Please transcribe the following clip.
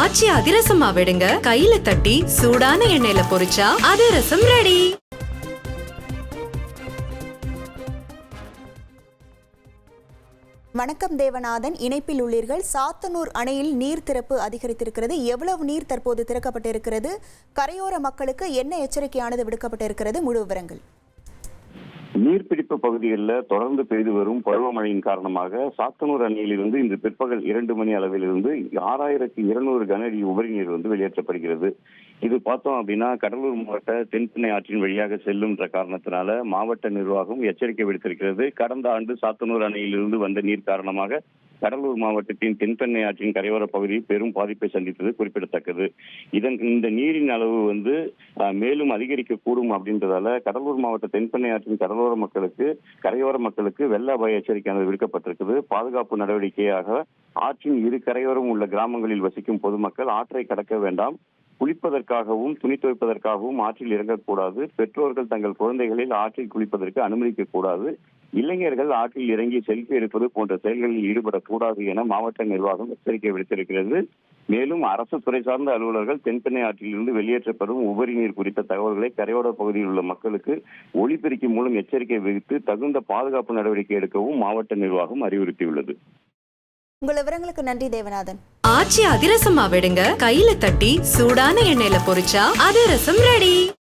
ஆச்சி அதிரசமா விடுங்க, கையில தட்டி சூடான எண்ணெயில பொரிச்சா அதிரசம் ரெடி. வணக்கம் தேவநாதன், இணைப்பில் உள்ளீர்கள். சாத்தனூர் அணையில் நீர் திறப்பு அதிகரித்திருக்கிறது. எவ்வளவு நீர் தற்போது திறக்கப்பட்டிருக்கிறது? கரையோர மக்களுக்கு என்ன எச்சரிக்கையானது விடுக்கப்பட்டிருக்கிறது? முழு விவரங்கள். நீர்பிடிப்பு பகுதிகளில் தொடர்ந்து பெய்து வரும் பருவமழையின் காரணமாக சாத்தனூர் அணையிலிருந்து இன்று பிற்பகல் 2 மணி அளவிலிருந்து 6200 கன அடி உபரி நீர் வெளியேற்றப்படுகிறது. இது பார்த்தோம் அப்படின்னா கடலூர் மாவட்ட தென்பெண்ணை ஆற்றின் வழியாக செல்லும்ன்ற காரணத்தினால மாவட்ட நிர்வாகம் எச்சரிக்கை விடுத்திருக்கிறது. கடந்த ஆண்டு சாத்தனூர் அணையிலிருந்து வந்த நீர் காரணமாக கடலூர் மாவட்டத்தின் தென்பெண்ணை ஆற்றின் கரையோர பகுதி பெரும் பாதிப்பை சந்தித்தது குறிப்பிடத்தக்கது. இந்த நீரின் அளவு மேலும் அதிகரிக்கக்கூடும் அப்படின்றதால கடலூர் மாவட்ட தென்பெண்ணை ஆற்றின் கரையோர மக்களுக்கு வெள்ள அபாய எச்சரிக்கையானது விடுக்கப்பட்டிருக்குது. பாதுகாப்பு நடவடிக்கையாக ஆற்றின் இரு கரையோரம் உள்ள கிராமங்களில் வசிக்கும் பொதுமக்கள் ஆற்றை கடக்க வேண்டாம். குளிப்பதற்காகவும் துணி துவைப்பதற்காகவும் ஆற்றில் இறங்கக்கூடாது. பெற்றோர்கள் தங்கள் குழந்தைகளில் ஆற்றில் குளிப்பதற்கு அனுமதிக்க கூடாது. இளைஞர்கள் ஆற்றில் இறங்கி செல்ஃபி எடுப்பது போன்ற செயல்களில் ஈடுபடக்கூடாது என மாவட்ட நிர்வாகம் எச்சரிக்கை விடுத்திருக்கிறது. மேலும் அரசு துறை சார்ந்த அலுவலர்கள் தென்பெண்ணை ஆற்றிலிருந்து வெளியேற்றப்படும் உபரி நீர் குறித்த தகவல்களை கரையோர பகுதியில் உள்ள மக்களுக்கு ஒலிபெருக்கி மூலம் எச்சரிக்கை விடுத்து தகுந்த பாதுகாப்பு நடவடிக்கை எடுக்கவும் மாவட்ட நிர்வாகம் அறிவுறுத்தியுள்ளது. உங்கள் விவரங்களுக்கு நன்றி தேவநாதன். ஆச்சி அதிரசமா விடுங்க, கையில தட்டி சூடான எண்ணெயில பொரிச்சா அதிரசம் ரெடி.